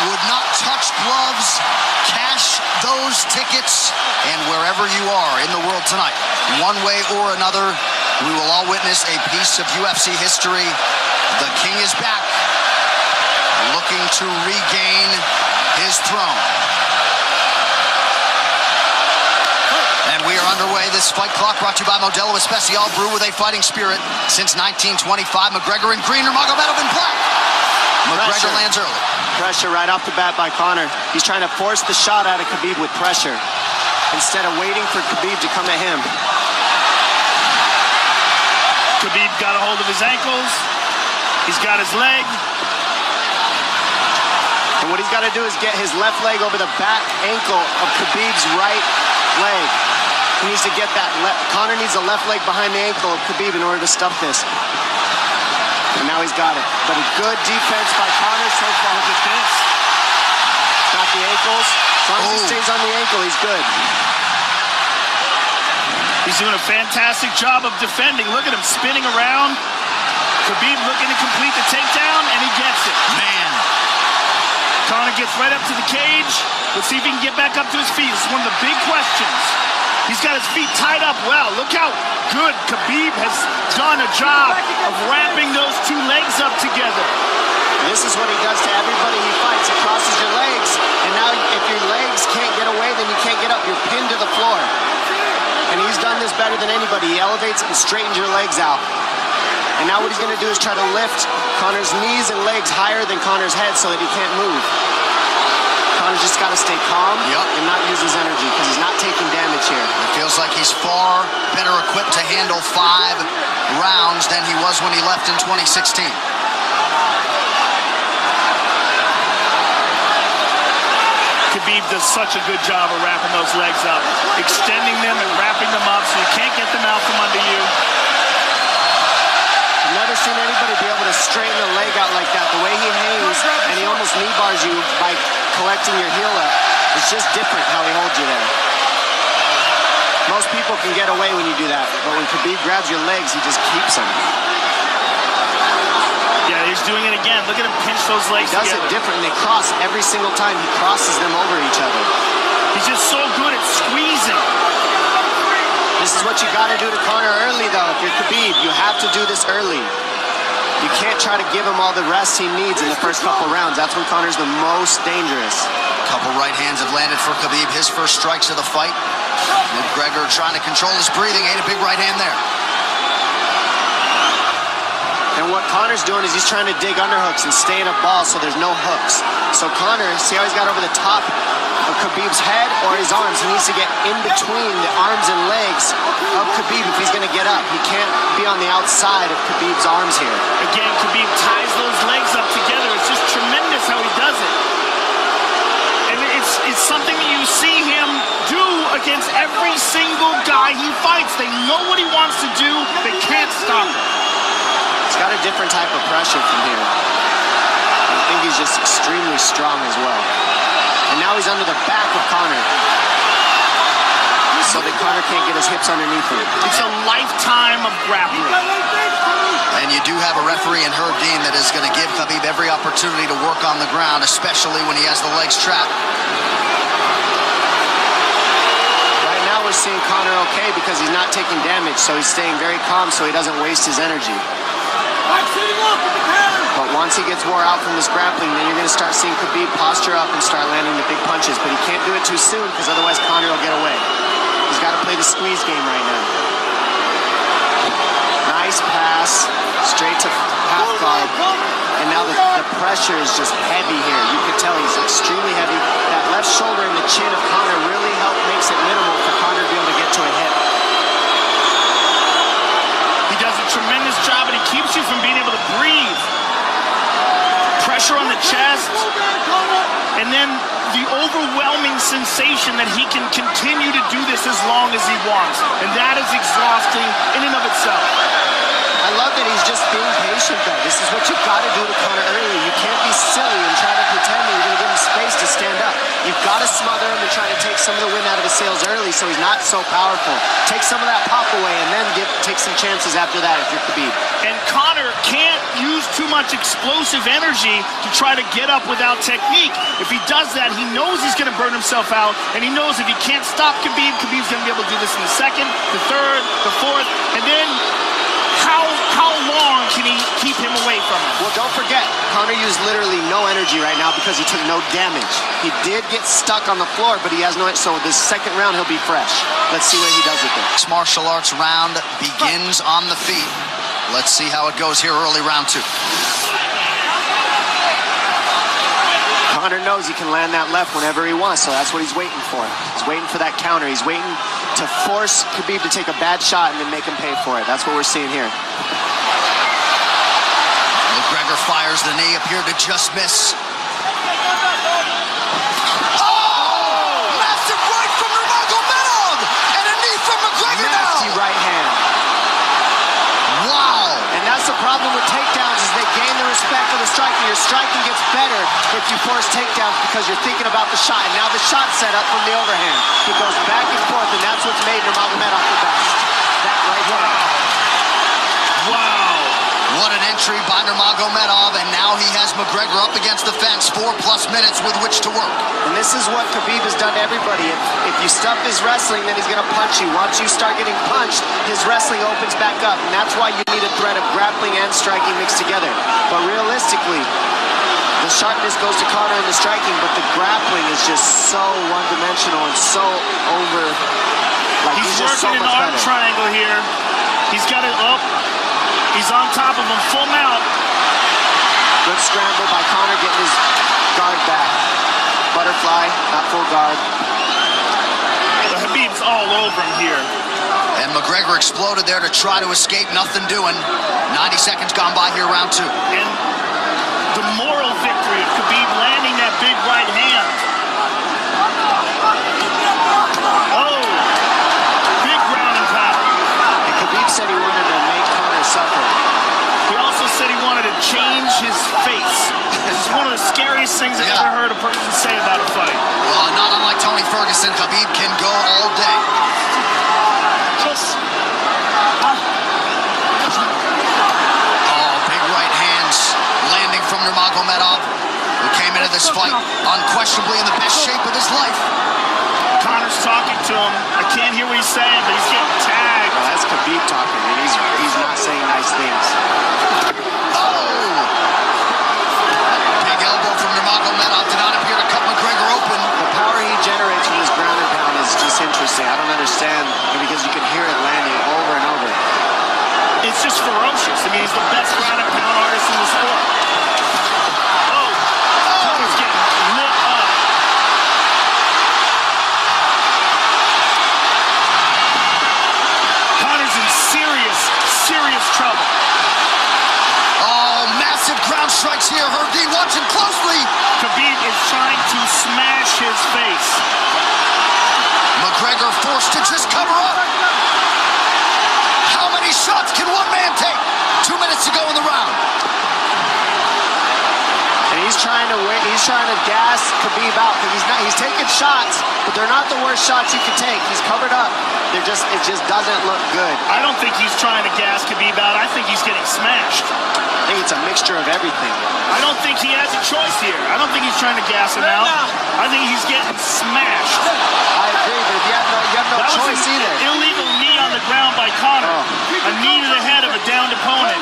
would not touch gloves. Cash those tickets, and wherever you are in the world tonight, one way or another, we will all witness a piece of UFC history. The King is back, looking to regain his throne. And we are underway. This fight clock brought to you by Modelo Especial, brew with a fighting spirit since 1925. McGregor in green, Nurmagomedov in black. McGregor lands early. Pressure right off the bat by Conor. He's trying to force the shot out of Khabib with pressure instead of waiting for Khabib to come at him. Khabib got a hold of his ankles. He's got his leg. And what he's got to do is get his left leg over the back ankle of Khabib's right leg. He needs to get that Conor needs the left leg behind the ankle of Khabib in order to stop this. And now he's got it. But a good defense by Conor so far. Look at this. Got the ankles. As long as he stays on the ankle, he's good. He's doing a fantastic job of defending. Look at him spinning around. Khabib looking to complete the takedown, and he gets it. Man. Conor gets right up to the cage. Let's see if he can get back up to his feet. This is one of the big questions. He's got his feet tied up well. Look how good Khabib has done a job of wrapping those two legs up together. This is what he does to everybody he fights. He crosses your legs, and now if your legs can't get away, then you can't get up. You're pinned to the floor. And he's done this better than anybody. He elevates and straightens your legs out. And now what he's going to do is try to lift Conor's knees and legs higher than Conor's head so that he can't move. Conor's just got to stay calm and not use his energy because he's not taking damage here. It feels like he's far better equipped to handle 5 rounds than he was when he left in 2016. Khabib does such a good job of wrapping those legs up, extending them and wrapping them up so you can't get them out from under you. I've never seen anybody be able to straighten a leg out like that. The way he hangs, and he almost knee bars you by collecting your heel up. It's just different how he holds you there. Most people can get away when you do that, but when Khabib grabs your legs, he just keeps them. Yeah, he's doing it again. Look at him pinch those legs together. He does it different, and they cross every single time. He crosses them over each other. He's just so good at squeezing. This is what you got to do to Conor early, though. If you're Khabib, you have to do this early. You can't try to give him all the rest he needs in the first couple rounds. That's when Conor's the most dangerous. Couple right hands have landed for Khabib. His first strikes of the fight. McGregor trying to control his breathing. Ate a big right hand there. And what Conor's doing is he's trying to dig underhooks and stay in a ball so there's no hooks. So Conor, see how he's got over the top of Khabib's head or his arms? He needs to get in between the arms and legs of Khabib if he's going to get up. He can't be on the outside of Khabib's arms here. Again, Khabib ties those legs up together. It's just tremendous how he does it. And it's something that you see him do against every single guy he fights. They know what he wants to do. They can't stop him. He's got a different type of pressure from here. I think he's just extremely strong as well. And now he's under the back of Conor. So that Conor can't get his hips underneath him. It's a lifetime of grappling. And you do have a referee in Herb Dean that is going to give Khabib every opportunity to work on the ground, especially when he has the legs trapped. Right now we're seeing Conor okay because he's not taking damage, so he's staying very calm so he doesn't waste his energy. But once he gets wore out from this grappling, then you're going to start seeing Khabib posture up and start landing the big punches. But he can't do it too soon because otherwise Conor will get away. He's got to play the squeeze game right now. Nice pass, straight to half guard. And now the pressure is just heavy here. You can tell he's extremely heavy. That left shoulder and the chin of Conor really makes it minimal for Conor to be able to get to a hit. He does a tremendous job, and he keeps you from being able to breathe. Pressure on the chest, and then the overwhelming sensation that he can continue to do this as long as he wants. And that is exhausting in and of itself. I love that he's just being patient, though. This is what you've got to do to Conor early. You can't be silly and try to pretend that you're going to give him space to stand up. You've got to smother him and try to take some of the wind out of his sails early so he's not so powerful. Take some of that pop away and then take some chances after that if you're Khabib. And Conor can't use too much explosive energy to try to get up without technique. If he does that, he knows he's going to burn himself out, and he knows if he can't stop Khabib, Khabib's going to be able to do this in the second, the third, the fourth, and then how long can he keep him away from him? Well, don't forget, Conor used literally no energy right now because he took no damage. He did get stuck on the floor, but he has no, so this second round he'll be fresh. Let's see what he does with it. Mixed martial arts round begins on the feet. Let's see how it goes here early round 2. Conor knows he can land that left whenever he wants, so that's what he's waiting for. He's waiting for that counter. He's waiting to force Khabib to take a bad shot and then make him pay for it. That's what we're seeing here. McGregor fires the knee, appeared to just miss. Oh! Massive right from Nurmagomedov! And a knee from McGregor now! Nasty right hand. Wow! And that's the problem with takedowns is they gain the respect of the striking. Your striking gets better if you force takedowns because you're thinking about the shot. And now the shot's set up from the overhand. He goes back and forth, and that's what's made Nurmagomedov the best. That right hand. Wow. What an entry by Nurmagomedov, and now he has McGregor up against the fence, 4+ minutes with which to work. And this is what Khabib has done to everybody. If you stuff his wrestling, then he's going to punch you. Once you start getting punched, his wrestling opens back up, and that's why you need a threat of grappling and striking mixed together. But realistically, the sharpness goes to Conor in the striking, but the grappling is just so one-dimensional and so over. Like He's just so working much an arm better. triangle here. He's got it up. He's on top of him, full mount. Good scramble by Conor, getting his guard back. Butterfly, not full guard. The Khabib's all over him here. And McGregor exploded there to try to escape, nothing doing. 90 seconds gone by here, round 2. And the moral victory of Khabib landing that big right hand. Oh, big ground and pound. And Khabib said he wanted to make Conor suffer. He also said he wanted to change his face. This is one of the scariest things I've ever heard a person say about a fight. Well, not unlike Tony Ferguson, Khabib can go all day. Oh, big right hands landing from Nurmagomedov, who came into this fight unquestionably in the best shape of his life. Conor's talking to him. I can't hear what he's saying, but he's getting tagged. Well, that's Khabib talking, and he's not saying nice things. Oh! Big elbow from Nurmagomedov did not appear to cut McGregor open. The power he generates from his ground and pound is just interesting. I don't understand, because you can hear it landing over and over. It's just ferocious. I mean, he's the best ground and pound artist in the sport. Oh, Conor's getting lit up. Conor's in serious trouble. Oh, massive ground strikes here. Herb watching closely. Khabib is trying to smash his face. McGregor forced to just cover up. How many shots can one man take? 2 minutes to go in the round. And he's trying to win. He's trying to gas Khabib out because he's taking shots, but they're not the worst shots he could take. He's covered up. It just doesn't look good. I don't think he's trying to gas Khabib out. I think he's getting smashed. I think it's a mixture of everything. I don't think he has a choice here. I don't think he's trying to gas him out. I think he's getting smashed. I agree, but if you have no That was choice an either. illegal knee on the ground by Conor. A knee to the head of a downed opponent.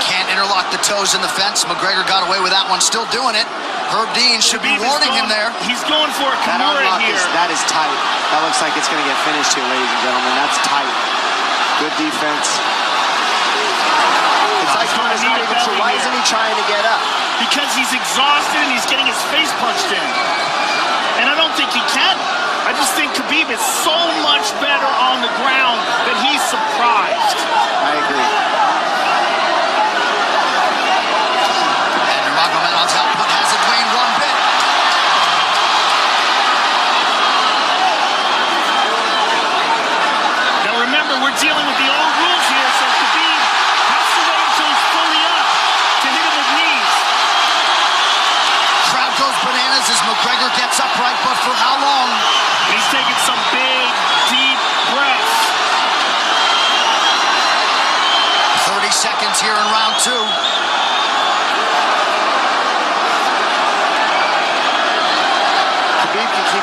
Can't interlock the toes in the fence. McGregor got away with that one, still doing it. Herb Dean should be warning him there. He's going for a That Kimura unlock here. that is tight. That looks like it's going to get finished here, ladies and gentlemen. That's tight. Good defense. It's like Conor's not even sure. Why isn't he trying to get up? Because he's exhausted and he's getting his face punched in. And I don't think he can. I just think Khabib is so much better on the ground that he's surprised. I agree. And Nurmagomedov's output hasn't waned one bit. Now remember, we're dealing with the old rules here, so Khabib has to wait until he's fully up to hit him with knees. Crowd goes bananas as McGregor gets upright, but for how long? And he's taking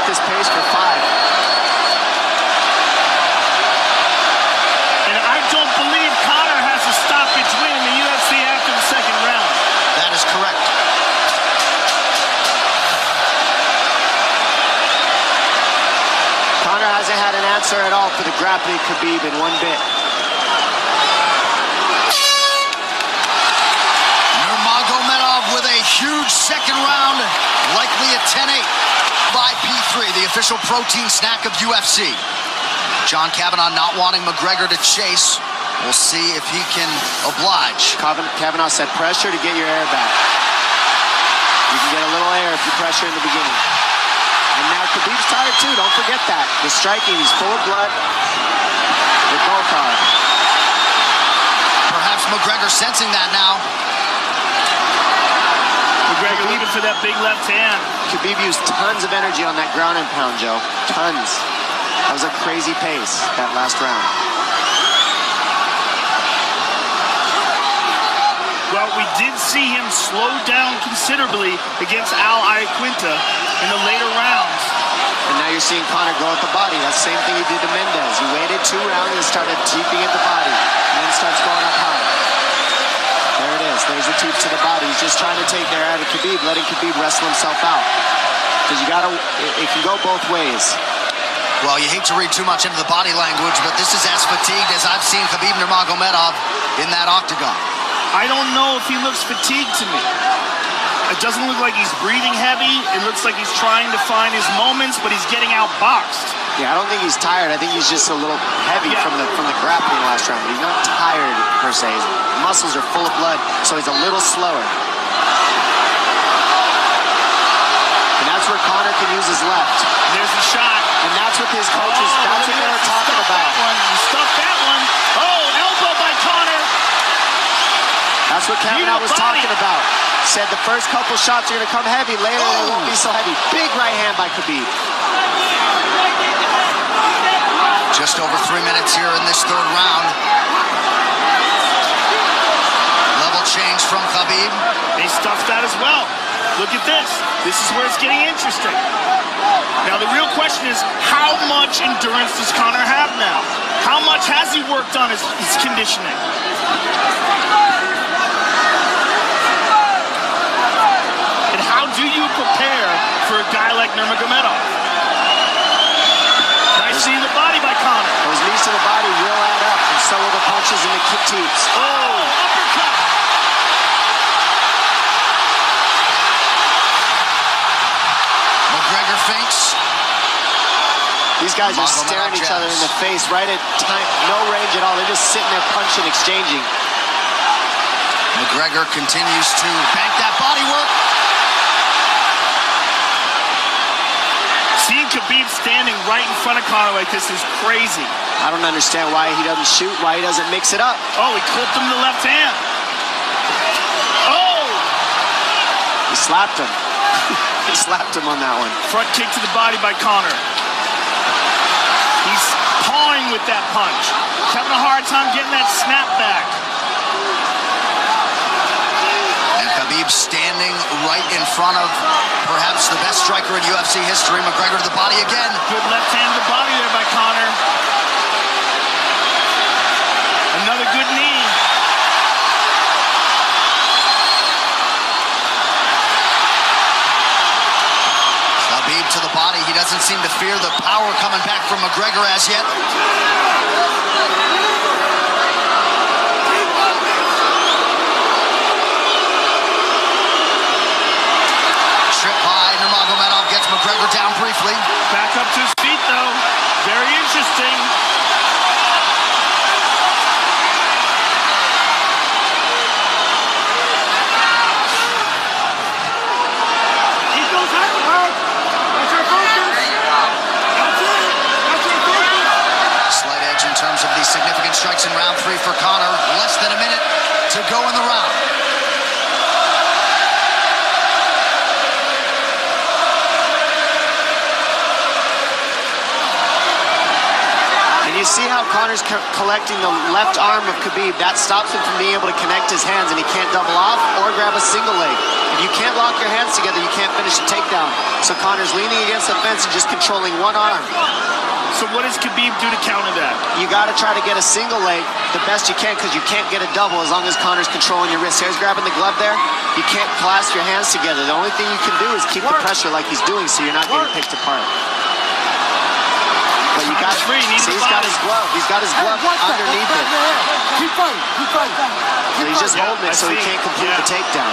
this pace for 5. And I don't believe Conor has a stoppage win in the UFC after the second round. That is correct. Conor hasn't had an answer at all for the grappling Khabib in one bit. Nurmagomedov with a huge second round, likely a 10-8 by P3, the official protein snack of UFC. John Kavanagh not wanting McGregor to chase. We'll see if he can oblige. Kavanagh said pressure to get your air back. You can get a little air if you pressure in the beginning. And now Khabib's tired too, don't forget that. The striking, he's full of blood. They both are. Perhaps McGregor sensing that now. McGregor looking for that big left hand. Khabib used tons of energy on that ground and pound, Joe. Tons. That was a crazy pace, that last round. Well, we did see him slow down considerably against Al Iaquinta in the later rounds. And now you're seeing Conor go at the body. That's the same thing he did to Mendez. He waited 2 rounds and started teeping at the body. And then starts going up high. There it is. There's the teep to the body. He's just trying to take their out of Khabib, letting Khabib wrestle himself out. Because you gotta, it can go both ways. Well, you hate to read too much into the body language, but this is as fatigued as I've seen Khabib Nurmagomedov in that octagon. I don't know if he looks fatigued to me. It doesn't look like he's breathing heavy. It looks like he's trying to find his moments, but he's getting outboxed. Yeah, I don't think he's tired. I think he's just a little heavy from the grappling last round, but he's not tired per se. His muscles are full of blood, so he's a little slower. And that's where Conor can use his left. There's the shot. And that's what his coaches, that's what they were talking about. He stuffed that one. Oh, elbow by Conor. That's what Kavanagh was talking about. Said the first couple shots are going to come heavy. Later, they won't be so heavy. Big right hand by Khabib. Just over 3 minutes here in this third round. Level change from Khabib. They stuffed that as well. Look at this. This is where it's getting interesting. Now, the real question is, how much endurance does Conor have now? How much has he worked on his conditioning? And how do you prepare for a guy like Nurmagomedov? Nice seeing the body by Conor. Those knees to the body will add up, and so will the punches and the kick teeps. Oh, uppercut. McGregor feints. These guys are staring each other in the face right at time, no range at all. They're just sitting there punching, exchanging. McGregor continues to bank that body work. Seeing Khabib standing right in front of Conor like this is crazy. I don't understand why he doesn't shoot, why he doesn't mix it up. Oh, he clipped him the left hand. Oh! He slapped him. He slapped him on that one. Front kick to the body by Conor. He's pawing with that punch. He's having a hard time getting that snap back. And Khabib standing right in front of perhaps the best striker in UFC history. McGregor to the body again. Good left hand to the body there by Conor. Another good knee. Khabib to the body. He doesn't seem to fear the power coming back from McGregor as yet. Trip high. Nurmagomedov gets McGregor down briefly. Back up to his feet, though. Very interesting. Slight edge in terms of these significant strikes in round 3 for Conor. Less than a minute to go in the round. And you see how Conor's collecting the left arm of Khabib. That stops him from being able to connect his hands, and he can't double off or grab a single leg. If you can't lock your hands together, you can't finish a takedown. So Conor's leaning against the fence and just controlling one arm. So what does Khabib do to counter that? You got to try to get a single leg the best you can, because you can't get a double as long as Conor's controlling your wrist. Here's grabbing the glove there. You can't clasp your hands together. The only thing you can do is keep the pressure like he's doing, so you're not getting picked apart. But you got free. See, he's got his glove. He's got his glove underneath it. Keep fighting. Keep fighting. So he's just holding it so he can't complete the takedown.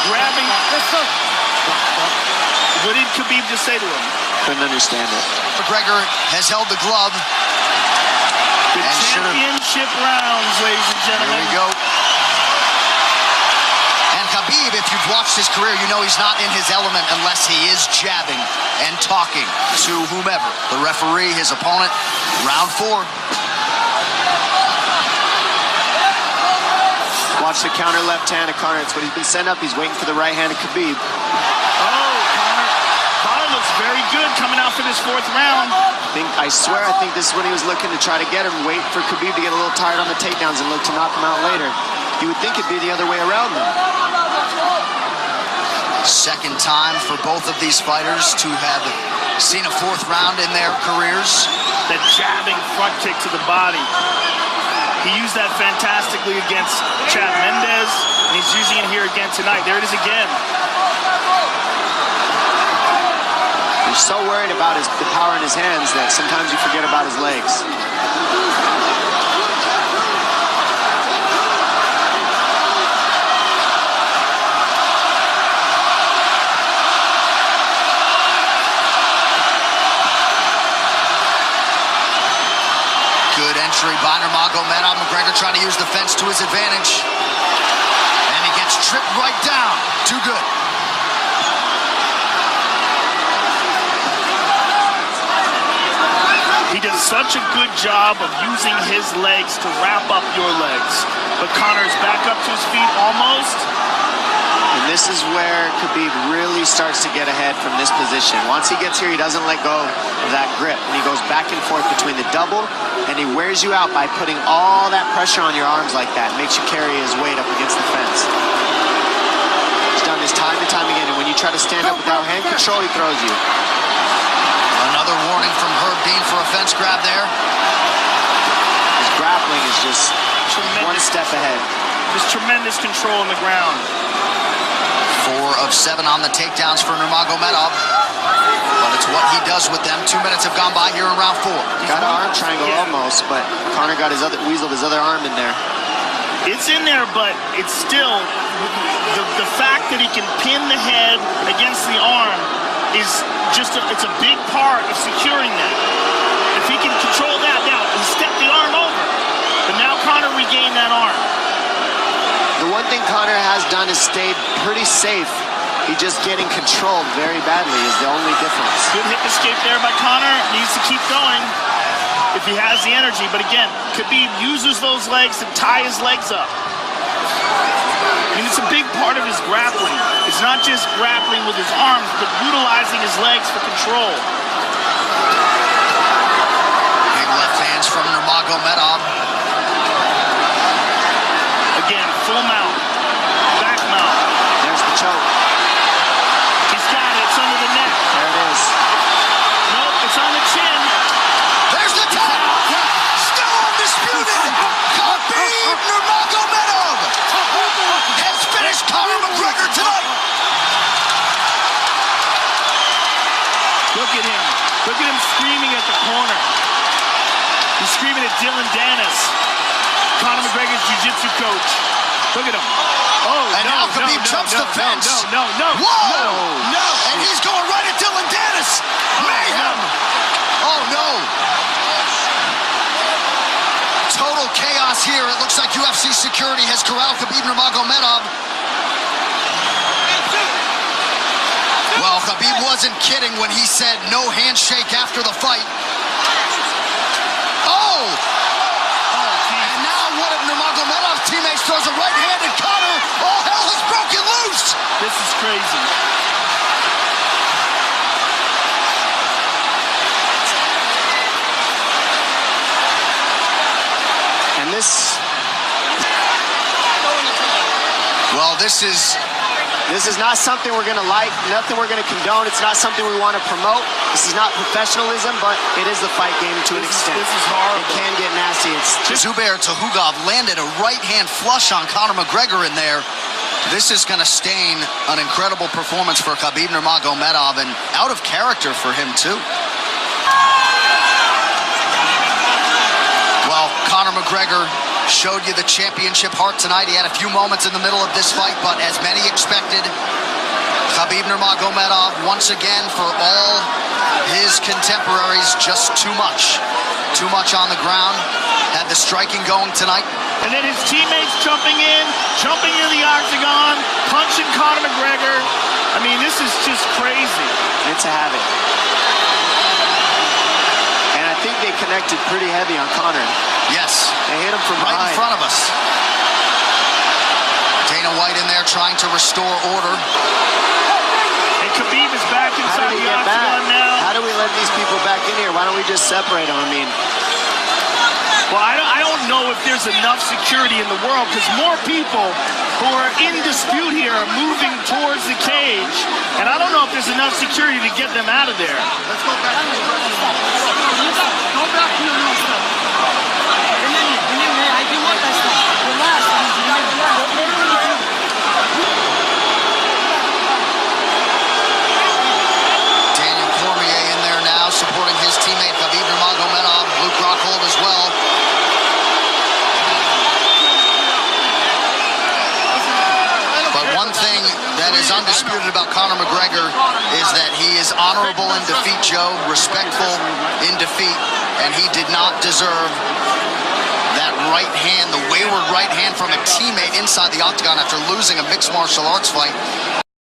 Grabbing. What did Khabib just say to him? Couldn't understand it. McGregor has held the glove. The championship rounds, ladies and gentlemen. Here we go. And Khabib, if you've watched his career, you know he's not in his element unless he is jabbing and talking to whomever. The referee, his opponent. Round 4. Watch the counter left hand of Conor. It's what he's been sent up. He's waiting for the right hand of Khabib. Oh, Conor looks very good coming out for this 4th round. I swear, I think this is when he was looking to try to get him, wait for Khabib to get a little tired on the takedowns and look to knock him out later. You would think it'd be the other way around, though. Second time for both of these fighters to have seen a 4th round in their careers. That jabbing front kick to the body. He used that fantastically against Chad Mendes, and he's using it here again tonight. There it is again. You're so worried about the power in his hands that sometimes you forget about his legs. Good entry by Nurmagomedov. McGregor trying to use the fence to his advantage. And he gets tripped right down. Too good. He does such a good job of using his legs to wrap up your legs. But Conor's back up to his feet almost. And this is where Khabib really starts to get ahead from this position. Once he gets here, he doesn't let go of that grip. And he goes back and forth between the double, and he wears you out by putting all that pressure on your arms like that. Makes you carry his weight up against the fence. He's done this time and time again. And when you try to stand up without hand control, he throws you. Another warning from Herb Dean for a fence grab there. His grappling is just one step ahead. Just tremendous control on the ground. 4 of 7 on the takedowns for Nurmagomedov. But it's what he does with them. 2 minutes have gone by here in round 4. Got an arm triangle almost, but Conor got weaseled his other arm in there. It's in there, but it's still the fact that he can pin the head against the arm is just it's a big part of securing that. If he can control that, now he stepped the arm over, but now Conor regained that arm. The one thing Conor has done is stayed pretty safe. He's just getting controlled very badly is the only difference. Good hip escape there by Conor. Needs to keep going if he has the energy. But again, Khabib uses those legs to tie his legs up. I mean, it's a big part of his grappling. It's not just grappling with his arms, but utilizing his legs for control. Big left hands from Nurmagomedov. Again, full mount, back mount. There's the choke. He's got it. It's under the neck. There it is. Nope, it's on the chin. There's the tap. Still undisputed. Khabib Nurmagomedov has finished Conor McGregor tonight. Look at him. Look at him screaming at the corner. He's screaming at Dylan Dennis, Conor McGregor's jiu-jitsu coach. Look at him. Oh, and now Khabib jumps the fence. No. Whoa! No! And he's going right at Dylan Dennis. Mayhem! Oh, no. Total chaos here. It looks like UFC security has corralled Khabib Nurmagomedov. Well, Khabib wasn't kidding when he said no handshake after the fight. Oh! And now one of Nurmagomedov's teammates throws a right hand at Conor. All hell has broken loose! This is crazy. And this Well, this is not something we're going to like, nothing we're going to condone. It's not something we want to promote. This is not professionalism, but it is the fight game to an extent. This is horrible. It can get nasty. It's just Zubair Tukhugov landed a right-hand flush on Conor McGregor in there. This is going to stain an incredible performance for Khabib Nurmagomedov, and out of character for him, too. Well, Conor McGregor showed you the championship heart tonight. He had a few moments in the middle of this fight, but as many expected, Khabib Nurmagomedov, once again, for all his contemporaries, just too much. Too much on the ground. Had the striking going tonight. And then his teammates jumping into the octagon, punching Conor McGregor. I mean, this is just crazy. It's a habit. And I think they connected pretty heavy on Conor. Yes. They hit him from right behind. in front of us. Dana White in there trying to restore order. And Khabib is back inside the octagon now. How do we let these people back in here? Why don't we just separate them? I mean, well, I don't know if there's enough security in the world, because more people who are in dispute here are moving towards the cage, and I don't know if there's enough security to get them out of there. Let's go back to your normal stuff. Go back to your normal stuff. I do want that stuff. Relax. Daniel Cormier in there now, supporting his teammate Khabib Nurmagomedov. Luke Rockhold as well. But one thing that is undisputed about Conor McGregor is that he is honorable in defeat, Joe, respectful in defeat, and he did not deserve that right hand, the wayward right hand from a teammate inside the octagon after losing a mixed martial arts fight.